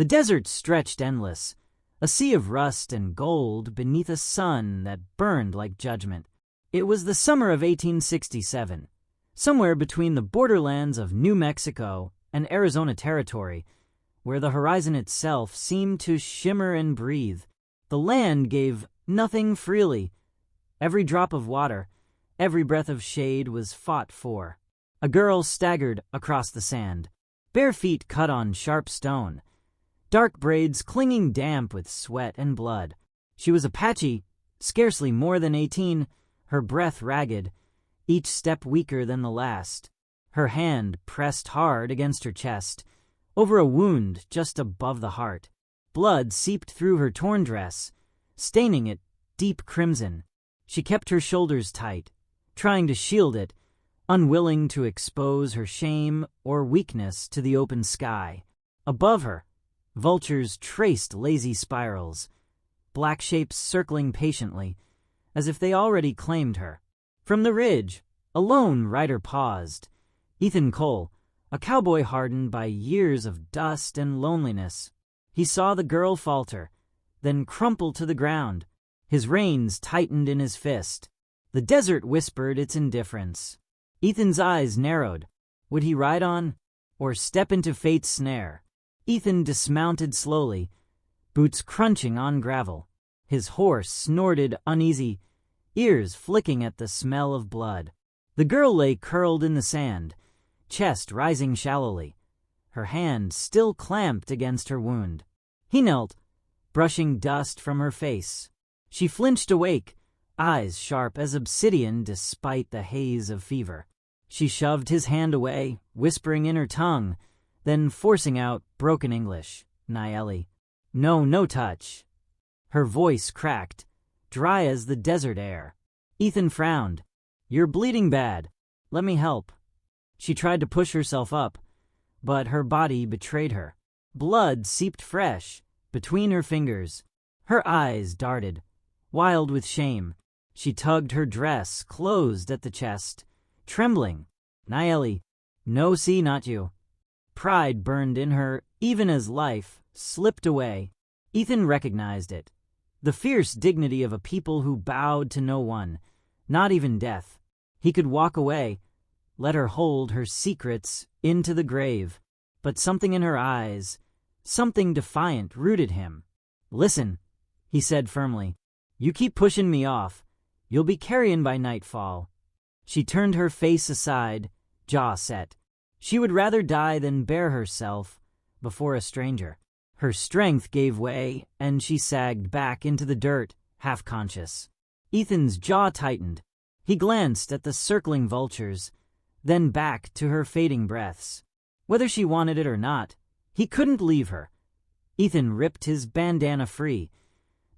The desert stretched endless, a sea of rust and gold beneath a sun that burned like judgment. It was the summer of 1867, somewhere between the borderlands of New Mexico and Arizona territory, where the horizon itself seemed to shimmer and breathe. The land gave nothing freely. Every drop of water, every breath of shade was fought for. A girl staggered across the sand, bare feet cut on sharp stone, dark braids clinging damp with sweat and blood. She was Apache, scarcely more than 18, her breath ragged, each step weaker than the last. Her hand pressed hard against her chest, over a wound just above the heart. Blood seeped through her torn dress, staining it deep crimson. She kept her shoulders tight, trying to shield it, unwilling to expose her shame or weakness to the open sky. Above her, vultures traced lazy spirals, black shapes circling patiently, as if they already claimed her. From the ridge, a lone rider paused. Ethan Cole, a cowboy hardened by years of dust and loneliness. He saw the girl falter, then crumple to the ground. His reins tightened in his fist. The desert whispered its indifference. Ethan's eyes narrowed. Would he ride on, or step into fate's snare? Ethan dismounted slowly, boots crunching on gravel. His horse snorted uneasy, ears flicking at the smell of blood. The girl lay curled in the sand, chest rising shallowly, her hand still clamped against her wound. He knelt, brushing dust from her face. She flinched awake, eyes sharp as obsidian despite the haze of fever. She shoved his hand away, whispering in her tongue, then forcing out broken English. Naeli. No, no touch. Her voice cracked, dry as the desert air. Ethan frowned. You're bleeding bad. Let me help. She tried to push herself up, but her body betrayed her. Blood seeped fresh between her fingers. Her eyes darted, wild with shame. She tugged her dress closed at the chest, trembling. Naeli. No, see, not you. Pride burned in her, even as life slipped away. Ethan recognized it. The fierce dignity of a people who bowed to no one, not even death. He could walk away, let her hold her secrets into the grave. But something in her eyes, something defiant, rooted him. Listen, he said firmly. You keep pushing me off. You'll be carrion by nightfall. She turned her face aside, jaw set. She would rather die than bare herself before a stranger. Her strength gave way, and she sagged back into the dirt, half-conscious. Ethan's jaw tightened. He glanced at the circling vultures, then back to her fading breaths. Whether she wanted it or not, he couldn't leave her. Ethan ripped his bandana free,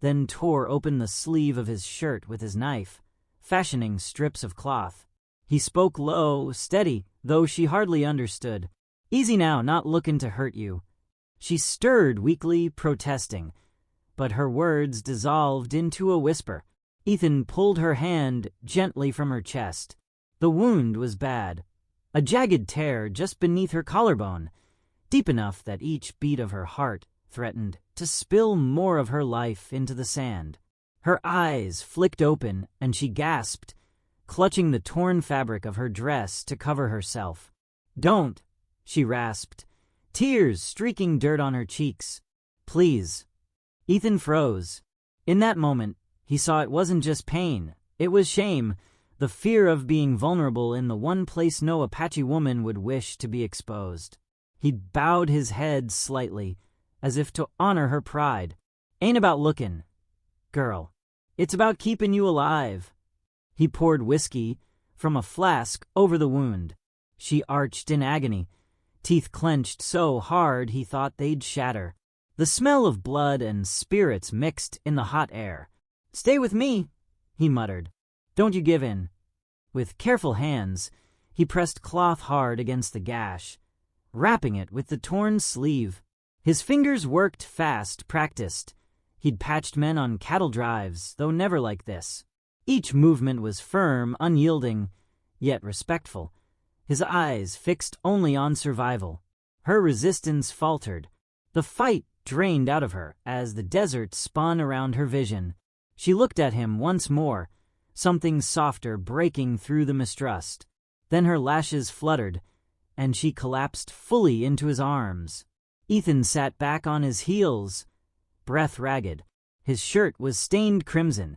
then tore open the sleeve of his shirt with his knife, fashioning strips of cloth. He spoke low, steady, though she hardly understood. Easy now, not looking to hurt you. She stirred weakly, protesting, but her words dissolved into a whisper. Ethan pulled her hand gently from her chest. The wound was bad, a jagged tear just beneath her collarbone, deep enough that each beat of her heart threatened to spill more of her life into the sand. Her eyes flicked open, and she gasped, clutching the torn fabric of her dress to cover herself. Don't, she rasped, tears streaking dirt on her cheeks. Please. Ethan froze. In that moment, he saw it wasn't just pain, it was shame, the fear of being vulnerable in the one place no Apache woman would wish to be exposed. He bowed his head slightly, as if to honor her pride. Ain't about looking, girl. It's about keeping you alive. He poured whiskey from a flask over the wound. She arched in agony, teeth clenched so hard he thought they'd shatter. The smell of blood and spirits mixed in the hot air. Stay with me, he muttered. Don't you give in. With careful hands, he pressed cloth hard against the gash, wrapping it with the torn sleeve. His fingers worked fast, practiced. He'd patched men on cattle drives, though never like this. Each movement was firm, unyielding, yet respectful. His eyes fixed only on survival. Her resistance faltered. The fight drained out of her as the desert spun around her vision. She looked at him once more, something softer breaking through the mistrust. Then her lashes fluttered, and she collapsed fully into his arms. Ethan sat back on his heels, breath ragged. His shirt was stained crimson,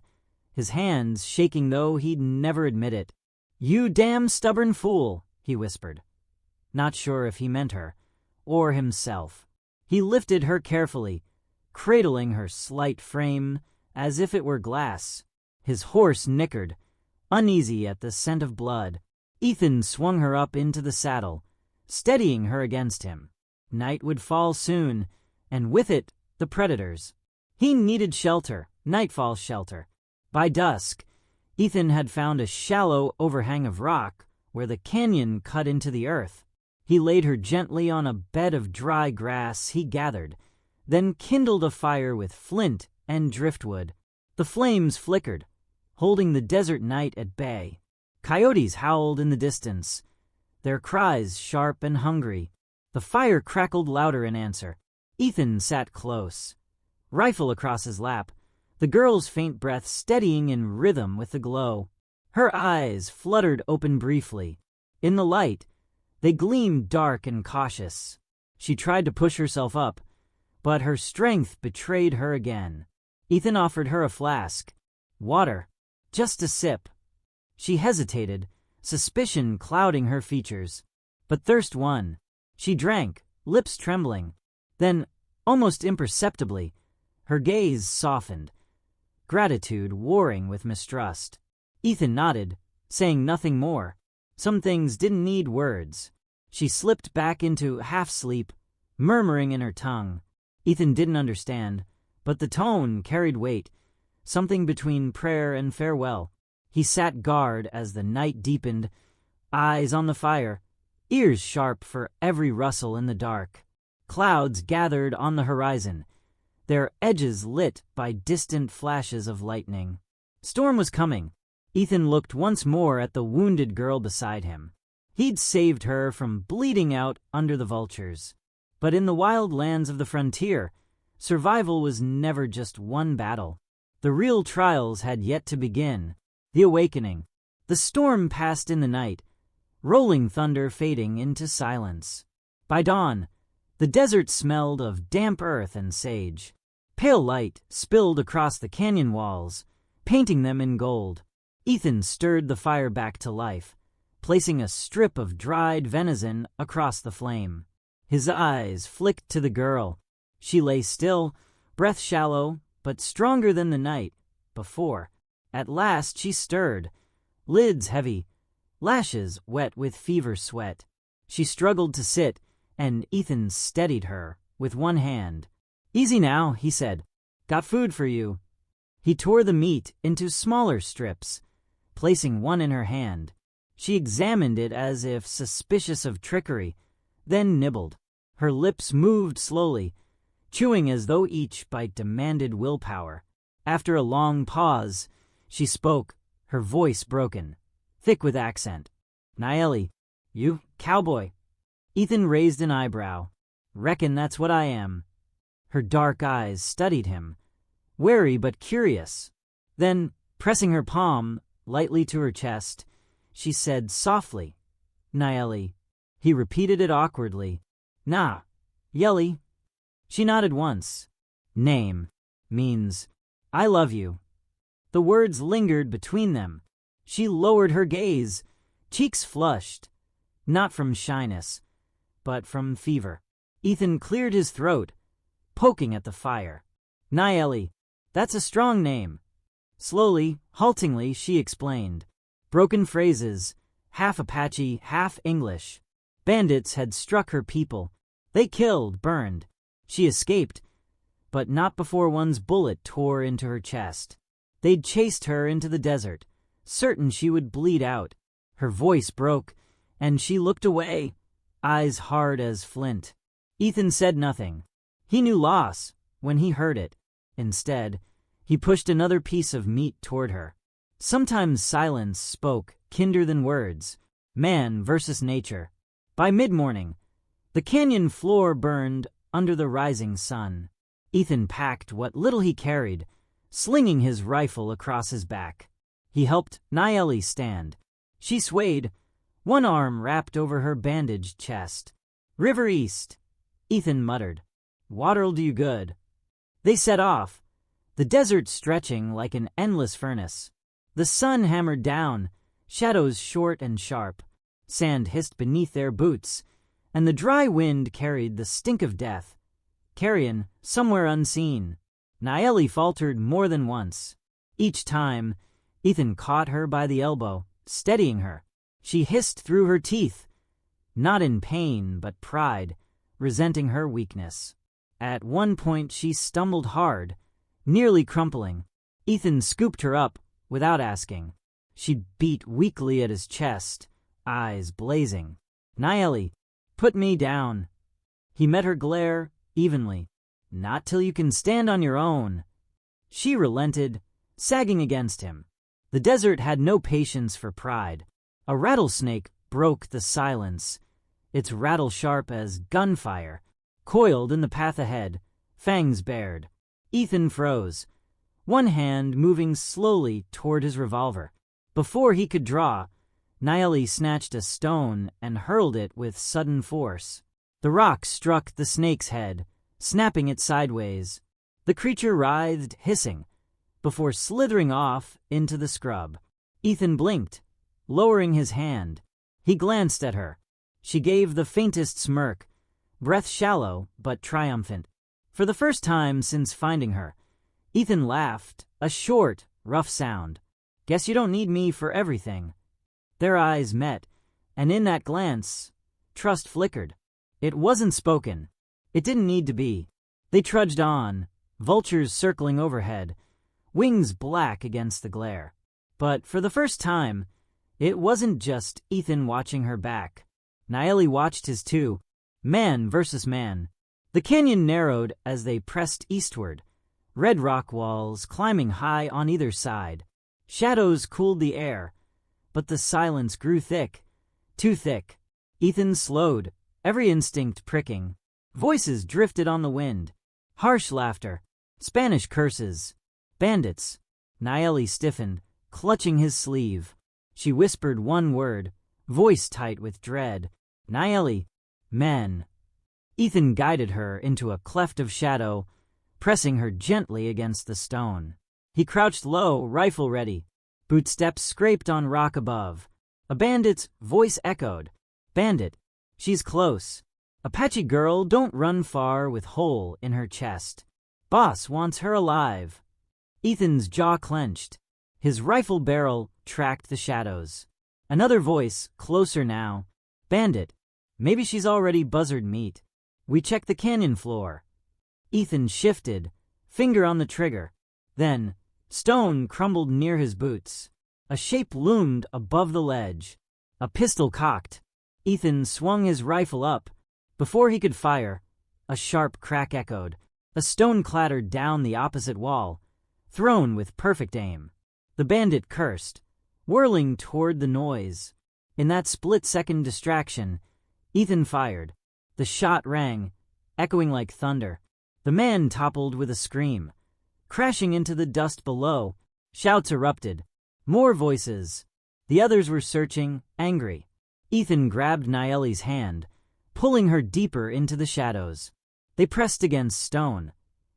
his hands shaking though he'd never admit it. "You damn stubborn fool," he whispered. Not sure if he meant her, or himself. He lifted her carefully, cradling her slight frame as if it were glass. His horse nickered, uneasy at the scent of blood. Ethan swung her up into the saddle, steadying her against him. Night would fall soon, and with it, the predators. He needed shelter, nightfall shelter. By dusk, Ethan had found a shallow overhang of rock where the canyon cut into the earth. He laid her gently on a bed of dry grass he gathered, then kindled a fire with flint and driftwood. The flames flickered, holding the desert night at bay. Coyotes howled in the distance, their cries sharp and hungry. The fire crackled louder in answer. Ethan sat close, rifle across his lap, the girl's faint breath steadying in rhythm with the glow. Her eyes fluttered open briefly. In the light, they gleamed dark and cautious. She tried to push herself up, but her strength betrayed her again. Ethan offered her a flask. Water, just a sip. She hesitated, suspicion clouding her features. But thirst won. She drank, lips trembling. Then, almost imperceptibly, her gaze softened, gratitude warring with mistrust. Ethan nodded, saying nothing more. Some things didn't need words. She slipped back into half-sleep, murmuring in her tongue. Ethan didn't understand, but the tone carried weight, something between prayer and farewell. He sat guard as the night deepened, eyes on the fire, ears sharp for every rustle in the dark. Clouds gathered on the horizon, their edges lit by distant flashes of lightning. Storm was coming. Ethan looked once more at the wounded girl beside him. He'd saved her from bleeding out under the vultures. But in the wild lands of the frontier, survival was never just one battle. The real trials had yet to begin. The awakening. The storm passed in the night, rolling thunder fading into silence. By dawn, the desert smelled of damp earth and sage. Pale light spilled across the canyon walls, painting them in gold. Ethan stirred the fire back to life, placing a strip of dried venison across the flame. His eyes flicked to the girl. She lay still, breath shallow, but stronger than the night before. At last she stirred, lids heavy, lashes wet with fever sweat. She struggled to sit, and Ethan steadied her with one hand. "Easy now," he said. "Got food for you." He tore the meat into smaller strips, placing one in her hand. She examined it as if suspicious of trickery, then nibbled. Her lips moved slowly, chewing as though each bite demanded willpower. After a long pause, she spoke, her voice broken, thick with accent. "Naeli, you, cowboy?" Ethan raised an eyebrow. "Reckon that's what I am." Her dark eyes studied him, wary but curious. Then, pressing her palm lightly to her chest, she said softly, "Naeli." He repeated it awkwardly. "Nah, Yelly." She nodded once. "Name means I love you." The words lingered between them. She lowered her gaze, cheeks flushed, not from shyness, but from fever. Ethan cleared his throat, poking at the fire. "Naeli, that's a strong name." Slowly, haltingly, she explained. Broken phrases, half Apache, half English. Bandits had struck her people. They killed, burned. She escaped, but not before one's bullet tore into her chest. They'd chased her into the desert, certain she would bleed out. Her voice broke, and she looked away, eyes hard as flint. Ethan said nothing. He knew loss when he heard it. Instead, he pushed another piece of meat toward her. Sometimes silence spoke, kinder than words. Man versus nature. By mid-morning, the canyon floor burned under the rising sun. Ethan packed what little he carried, slinging his rifle across his back. He helped Nayeli stand. She swayed, one arm wrapped over her bandaged chest. "River east," Ethan muttered. "Water'll do you good." They set off, the desert stretching like an endless furnace. The sun hammered down, shadows short and sharp. Sand hissed beneath their boots, and the dry wind carried the stink of death. Carrion, somewhere unseen. Nayeli faltered more than once. Each time, Ethan caught her by the elbow, steadying her. She hissed through her teeth, not in pain but pride, resenting her weakness. At one point she stumbled hard, nearly crumpling. Ethan scooped her up without asking. She beat weakly at his chest, eyes blazing. "Nayeli, put me down." He met her glare evenly. "Not till you can stand on your own." She relented, sagging against him. The desert had no patience for pride. A rattlesnake broke the silence, its rattle sharp as gunfire, coiled in the path ahead, fangs bared. Ethan froze, one hand moving slowly toward his revolver. Before he could draw, Nayeli snatched a stone and hurled it with sudden force. The rock struck the snake's head, snapping it sideways. The creature writhed, hissing, before slithering off into the scrub. Ethan blinked, lowering his hand. He glanced at her. She gave the faintest smirk, breath shallow but triumphant. For the first time since finding her, Ethan laughed, a short, rough sound. "Guess you don't need me for everything." Their eyes met, and in that glance, trust flickered. It wasn't spoken. It didn't need to be. They trudged on, vultures circling overhead, wings black against the glare. But for the first time, it wasn't just Ethan watching her back. Nayeli watched his too, man versus man. The canyon narrowed as they pressed eastward, red rock walls climbing high on either side. Shadows cooled the air, but the silence grew thick, too thick. Ethan slowed, every instinct pricking. Voices drifted on the wind, harsh laughter, Spanish curses. "Bandits." Nayeli stiffened, clutching his sleeve. She whispered one word, voice tight with dread. "Nayeli, men." Ethan guided her into a cleft of shadow, pressing her gently against the stone. He crouched low, rifle ready. Bootsteps scraped on rock above. A bandit's voice echoed. "Bandit, she's close. Apache girl, don't run far with hole in her chest. Boss wants her alive." Ethan's jaw clenched. His rifle barrel tracked the shadows. Another voice, closer now. "Bandit, maybe she's already buzzard meat. We check the canyon floor." Ethan shifted, finger on the trigger. Then, stone crumbled near his boots. A shape loomed above the ledge. A pistol cocked. Ethan swung his rifle up. Before he could fire, a sharp crack echoed. A stone clattered down the opposite wall, thrown with perfect aim. The bandit cursed, whirling toward the noise. In that split-second distraction, Ethan fired. The shot rang, echoing like thunder. The man toppled with a scream. Crashing into the dust below, shouts erupted. More voices. The others were searching, angry. Ethan grabbed Nayeli's hand, pulling her deeper into the shadows. They pressed against stone,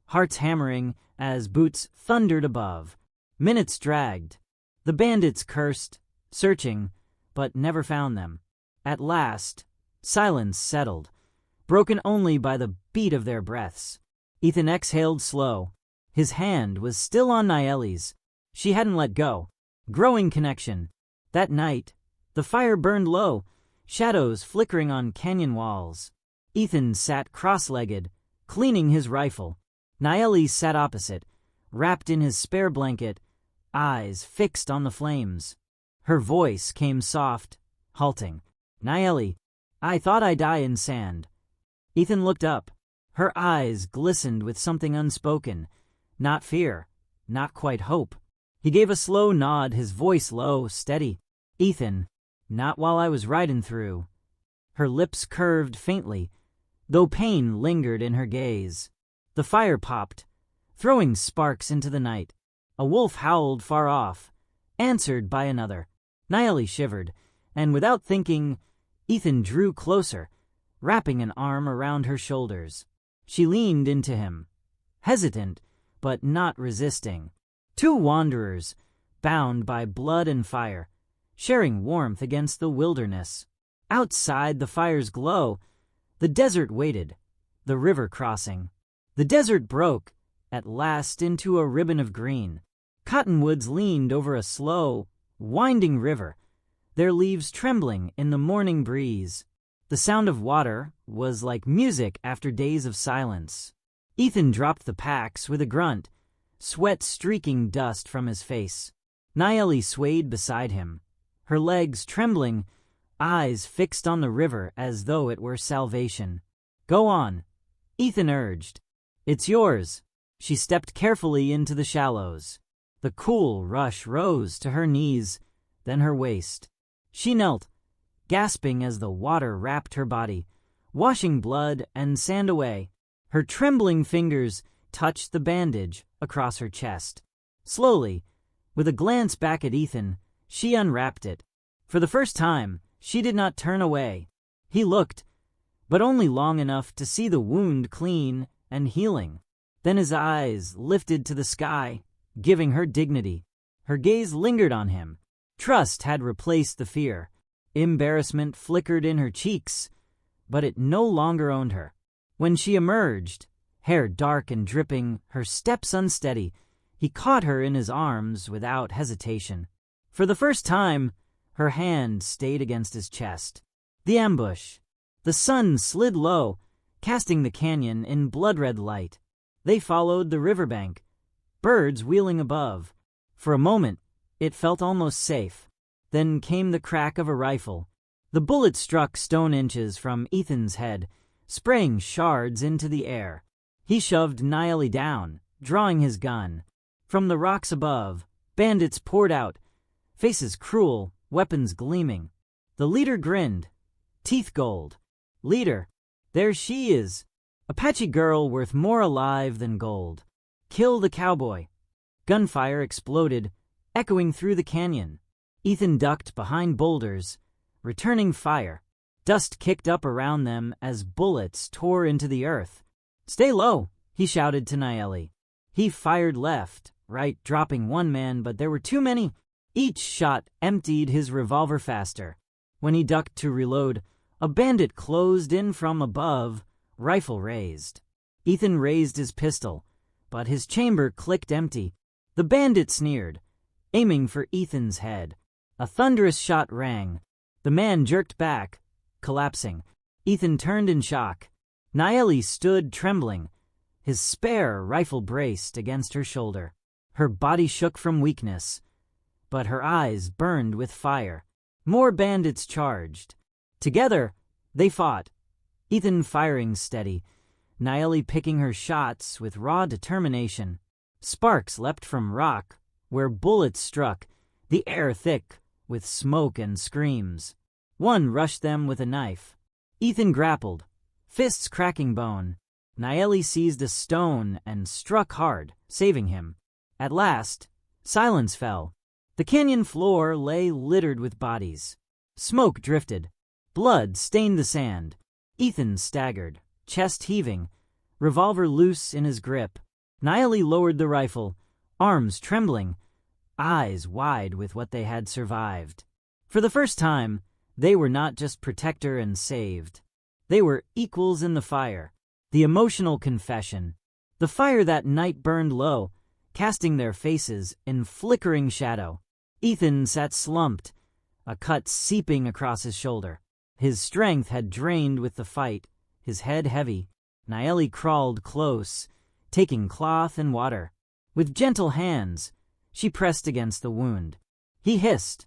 hearts hammering as boots thundered above. Minutes dragged. The bandits cursed, searching, but never found them. At last, silence settled, broken only by the beat of their breaths. Ethan exhaled slow. His hand was still on Nayeli's. She hadn't let go. Growing connection. That night, the fire burned low, shadows flickering on canyon walls. Ethan sat cross-legged, cleaning his rifle. Nayeli sat opposite, wrapped in his spare blanket, eyes fixed on the flames. Her voice came soft, halting. "Nayeli, I thought I'd die in sand." Ethan looked up. Her eyes glistened with something unspoken. Not fear, not quite hope. He gave a slow nod, his voice low, steady. "Ethan, not while I was riding through." Her lips curved faintly, though pain lingered in her gaze. The fire popped, throwing sparks into the night. A wolf howled far off, answered by another. Naeli shivered, and without thinking, Ethan drew closer, wrapping an arm around her shoulders. She leaned into him, hesitant, but not resisting. Two wanderers, bound by blood and fire, sharing warmth against the wilderness. Outside the fire's glow, the desert waited, the river crossing. The desert broke, at last, into a ribbon of green. Cottonwoods leaned over a slow, winding river, their leaves trembling in the morning breeze. The sound of water was like music after days of silence. Ethan dropped the packs with a grunt, sweat streaking dust from his face. Naeli swayed beside him, her legs trembling, eyes fixed on the river as though it were salvation. "Go on," Ethan urged. "It's yours." She stepped carefully into the shallows. The cool rush rose to her knees, then her waist. She knelt, gasping as the water wrapped her body, washing blood and sand away. Her trembling fingers touched the bandage across her chest. Slowly, with a glance back at Ethan, she unwrapped it. For the first time, she did not turn away. He looked, but only long enough to see the wound clean and healing. Then his eyes lifted to the sky, giving her dignity. Her gaze lingered on him. Trust had replaced the fear. Embarrassment flickered in her cheeks, but it no longer owned her. When she emerged, hair dark and dripping, her steps unsteady, he caught her in his arms without hesitation. For the first time, her hand stayed against his chest. The ambush. The sun slid low, casting the canyon in blood-red light. They followed the riverbank, birds wheeling above. For a moment, it felt almost safe. Then came the crack of a rifle. The bullet struck stone inches from Ethan's head, spraying shards into the air. He shoved Naeli down, drawing his gun. From the rocks above, bandits poured out, faces cruel, weapons gleaming. The leader grinned, teeth gold. "Leader, there she is. Apache girl worth more alive than gold. Kill the cowboy." Gunfire exploded, echoing through the canyon. Ethan ducked behind boulders, returning fire. Dust kicked up around them as bullets tore into the earth. "Stay low," he shouted to Naeli. He fired left, right, dropping one man, but there were too many. Each shot emptied his revolver faster. When he ducked to reload, a bandit closed in from above, rifle raised. Ethan raised his pistol, but his chamber clicked empty. The bandit sneered, aiming for Ethan's head. A thunderous shot rang. The man jerked back, collapsing. Ethan turned in shock. Naeli stood trembling, his spare rifle braced against her shoulder. Her body shook from weakness, but her eyes burned with fire. More bandits charged. Together, they fought, Ethan firing steady, Naeli picking her shots with raw determination. Sparks leapt from rock, where bullets struck, the air thick with smoke and screams. One rushed them with a knife. Ethan grappled, fists cracking bone. Naeli seized a stone and struck hard, saving him. At last, silence fell. The canyon floor lay littered with bodies. Smoke drifted. Blood stained the sand. Ethan staggered, chest heaving, revolver loose in his grip. Naeli lowered the rifle, arms trembling, eyes wide with what they had survived. For the first time, they were not just protector and saved. They were equals in the fire, the emotional confession. The fire that night burned low, casting their faces in flickering shadow. Ethan sat slumped, a cut seeping across his shoulder. His strength had drained with the fight, his head heavy. Naeli crawled close, taking cloth and water. With gentle hands, she pressed against the wound. He hissed,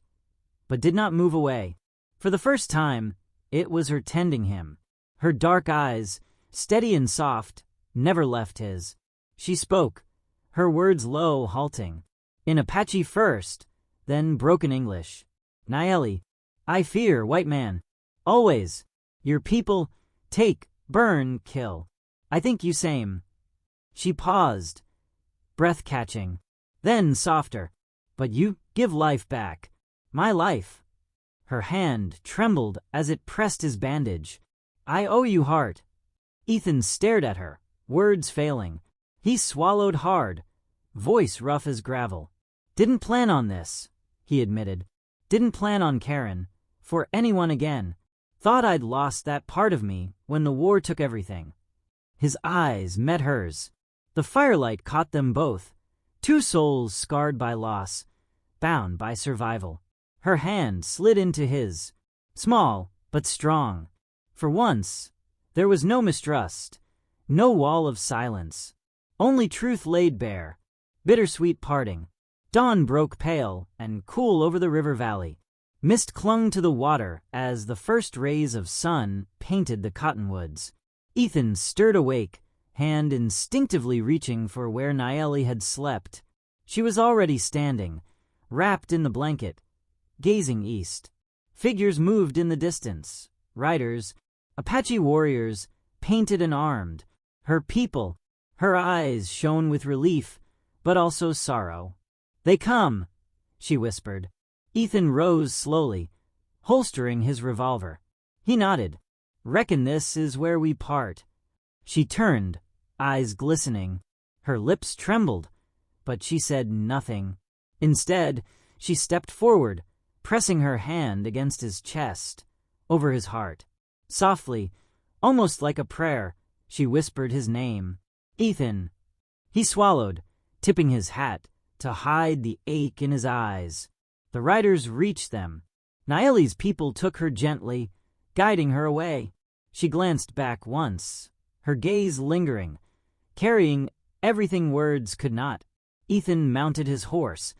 but did not move away. For the first time, it was her tending him. Her dark eyes, steady and soft, never left his. She spoke, her words low, halting. In Apache first, then broken English. "Naeli, I fear white man. Always. Your people take, burn, kill. I think you same. She paused, breath-catching, then softer. "But you give life back. My life." Her hand trembled as it pressed his bandage. "I owe you heart." Ethan stared at her, words failing. He swallowed hard, voice rough as gravel. "Didn't plan on this," he admitted. "Didn't plan on Karen, for anyone again. Thought I'd lost that part of me when the war took everything." His eyes met hers. The firelight caught them both, two souls scarred by loss, bound by survival. Her hand slid into his, small but strong. For once, there was no mistrust, no wall of silence, only truth laid bare, bittersweet parting. Dawn broke pale and cool over the river valley. Mist clung to the water as the first rays of sun painted the cottonwoods. Ethan stirred awake, hand instinctively reaching for where Nayeli had slept. She was already standing, wrapped in the blanket, gazing east. Figures moved in the distance, riders, Apache warriors, painted and armed. Her people. Her eyes shone with relief, but also sorrow. "They come," she whispered. Ethan rose slowly, holstering his revolver. He nodded. "Reckon this is where we part." She turned, eyes glistening. Her lips trembled, but she said nothing. Instead, she stepped forward, pressing her hand against his chest, over his heart. Softly, almost like a prayer, she whispered his name. "Ethan." He swallowed, tipping his hat to hide the ache in his eyes. The riders reached them. Nayeli's people took her gently, guiding her away. She glanced back once, her gaze lingering, carrying everything words could not. Ethan mounted his horse,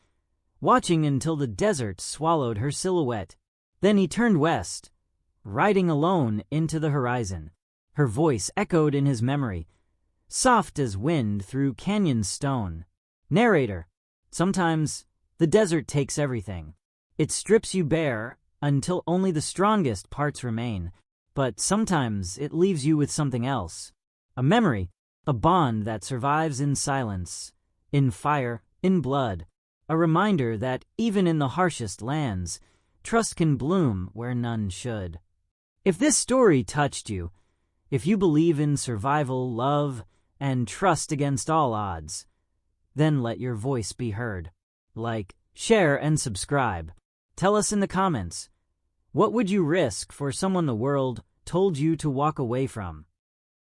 watching until the desert swallowed her silhouette. Then he turned west, riding alone into the horizon. Her voice echoed in his memory, soft as wind through canyon stone. "Narrator, sometimes the desert takes everything. It strips you bare until only the strongest parts remain, but sometimes it leaves you with something else. A memory, a bond that survives in silence, in fire, in blood. A reminder that even in the harshest lands, trust can bloom where none should." If this story touched you, if you believe in survival, love, and trust against all odds, then let your voice be heard. Like, share, and subscribe. Tell us in the comments, what would you risk for someone the world told you to walk away from?